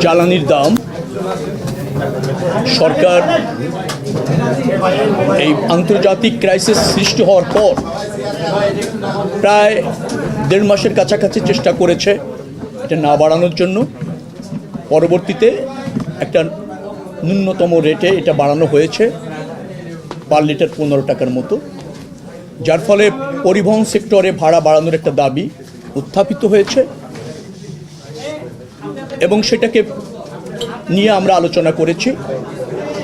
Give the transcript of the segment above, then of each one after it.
জ্বালানির দাম সরকার এই আন্তর্জাতিক ক্রাইসিস সৃষ্টি হওয়ার পর প্রায় 1.5 মাসের কাছাকাছি চেষ্টা করেছে এটা না বাড়ানোর জন্য। পরবর্তীতে একটা ন্যূনতম রেটে এটা বাড়ানো হয়েছে পার লিটার 15 টাকার মতো, যার ফলে পরিবহন সেক্টরে ভাড়া বাড়ানোর একটা দাবি উত্থাপিত হয়েছে এবং সেটাকে নিয়ে আমরা আলোচনা করেছি।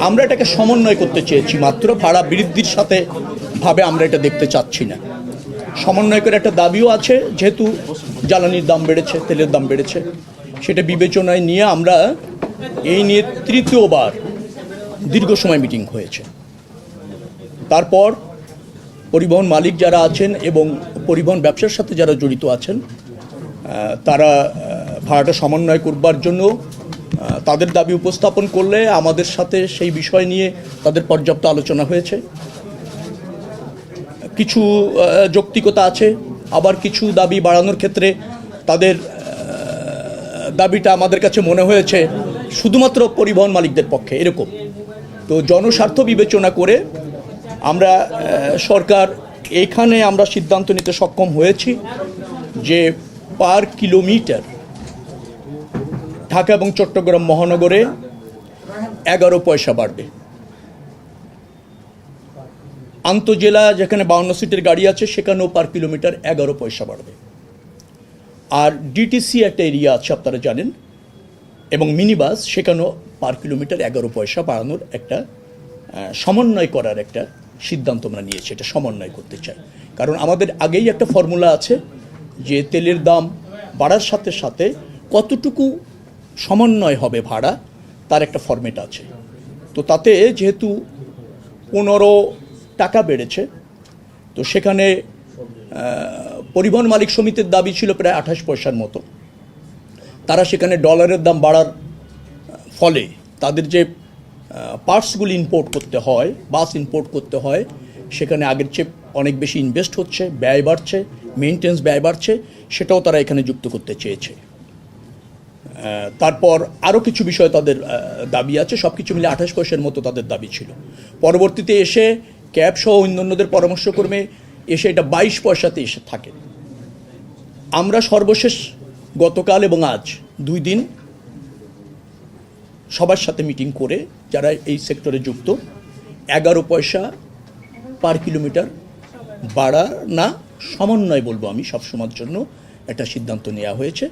আমরা এটাকে সমন্বয় করতে চেয়েছি, মাত্র ভাড়া বৃদ্ধির সাথে ভাবে আমরা এটা দেখতে চাচ্ছি না। সমন্বয় করে একটা দাবিও আছে, যেহেতু জ্বালানির দাম বেড়েছে, তেলের দাম বেড়েছে, সেটা বিবেচনায় নিয়ে আমরা এই নিয়ে তৃতীয়বার দীর্ঘ সময় মিটিং হয়েছে। তারপর পরিবহন মালিক যারা আছেন এবং পরিবহন ব্যবসার সাথে যারা জড়িত আছেন তারা ভাড়াটা সমন্বয় করবার জন্য তাদের দাবি উপস্থাপন করলে আমাদের সাথে সেই বিষয় নিয়ে তাদের পর্যাপ্ত আলোচনা হয়েছে। কিছু যৌক্তিকতা আছে, আবার কিছু দাবি বাড়ানোর ক্ষেত্রে তাদের দাবিটা আমাদের কাছে মনে হয়েছে শুধুমাত্র পরিবহন মালিকদের পক্ষে এরকম। তো জনস্বার্থ বিবেচনা করে আমরা সরকার এখানে আমরা সিদ্ধান্ত নিতে সক্ষম হয়েছি যে পার কিলোমিটার ঢাকা এবং চট্টগ্রাম মহানগরে 11 পয়সা বাড়বে। আন্তঃজেলা যেখানে 52 সিটের গাড়ি আছে সেখানেও পার কিলোমিটার 11 পয়সা বাড়বে। আর ডিটিসি একটা এরিয়া আছে আপনারা জানেন, এবং মিনি বাস, সেখানেও পার কিলোমিটার 11 পয়সা বাড়ানোর একটা সমন্বয় করার একটা সিদ্ধান্ত আমরা নিয়েছি। এটা সমন্বয় করতে চাই, কারণ আমাদের আগেই একটা ফর্মুলা আছে যে তেলের দাম বাড়ার সাথে সাথে কতটুকু সমন্বয় হবে ভাড়া, তার একটা ফরম্যাট আছে। তো তাতে যেহেতু 15 টাকা বেড়েছে, তো সেখানে পরিবহন মালিক সমিতির দাবি ছিল প্রায় 28 পয়সার মতো। তারা সেখানে ডলারের দাম বাড়ার ফলে তাদের যে পার্টসগুলি ইম্পোর্ট করতে হয়, বাস ইম্পোর্ট করতে হয়, সেখানে আগের চেয়ে অনেক বেশি ইনভেস্ট হচ্ছে, ব্যয় বাড়ছে, মেনটেন্স ব্যয় বাড়ছে, সেটাও তারা এখানে যুক্ত করতে চেয়েছে। তারপর আরও কিছু বিষয় তাদের দাবি আছে, সব কিছু মিলে 28 পয়সার মতো তাদের দাবি ছিল। পরবর্তীতে এসে ক্যাব সহ অন্যান্যদের পরামর্শক্রমে এসে এটা 22 পয়সাতে এসে থাকে। আমরা সর্বশেষ গতকাল এবং আজ 2 দিন সবার সাথে মিটিং করে যারা এই সেক্টরে যুক্ত 11 পয়সা পার কিলোমিটার বাড়া না সমন্বয় বলবো আমি সবসময়ের জন্য একটা সিদ্ধান্ত নেওয়া হয়েছে।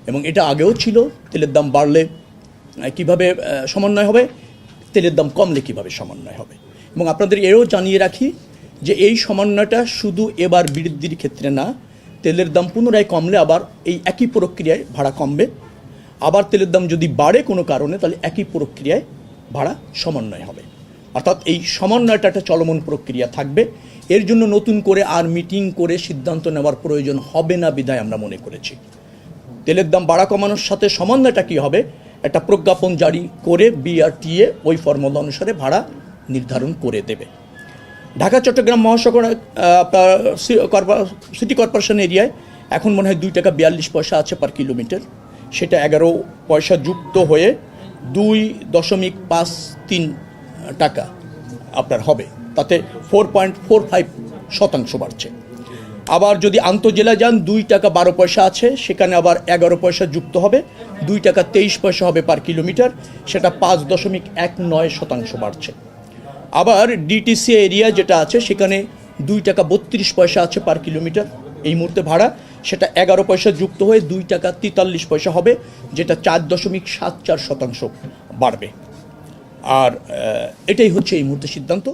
এবং এটা আগেও ছিল, তেলের দাম বাড়লে কিভাবে সমন্বয় হবে, তেলের দাম কমলে কিভাবে সমন্বয় হবে। এবং আপনাদের এও জানিয়ে রাখি যে এই সমন্বয়টা শুধু এবার বৃদ্ধির ক্ষেত্রে না, তেলের দাম পুনরায় কমলে আবার এই একই প্রক্রিয়ায় ভাড়া কমবে। আবার তেলের দাম যদি বাড়ে কোনো কারণে, তাহলে একই প্রক্রিয়ায় ভাড়া সমন্বয় হবে। অর্থাৎ এই সমন্বয়টা একটা চলমান প্রক্রিয়া থাকবে। এর জন্য নতুন করে আর মিটিং করে সিদ্ধান্ত নেওয়ার প্রয়োজন হবে না বিধায় আমরা মনে করেছি তেলের দাম বাড়া কমানোর সাথে সমন্বয়টা কী হবে, একটা প্রজ্ঞাপন জারি করে বিআরটিএ ওই ফর্মুলা অনুসারে ভাড়া নির্ধারণ করে দেবে। ঢাকা চট্টগ্রাম মহানগর সিটি কর্পোরেশন এরিয়ায় এখন মনে হয় 2 টাকা 42 পয়সা আছে পার কিলোমিটার, সেটা 11 পয়সা যুক্ত হয়ে 2.53 টাকা আপনার হবে, তাতে 4.45% বাড়ছে। আবার যদি আন্তঃজেলা যান 2 টাকা 12 পয়সা আছে, সেখানে আবার 11 পয়সা যুক্ত হবে, 2 টাকা 23 পয়সা হবে পার কিলোমিটার, সেটা 5.19% বাড়ছে। আবার ডিটিসি এরিয়া যেটা আছে সেখানে 2 টাকা 32 পয়সা আছে পার কিলোমিটার এই মুহূর্তে ভাড়া, সেটা 11 পয়সা যুক্ত হয়ে 2 টাকা 43 পয়সা হবে, যেটা 4.74% বাড়বে। আর এটাই হচ্ছে এই মুহূর্তে সিদ্ধান্ত।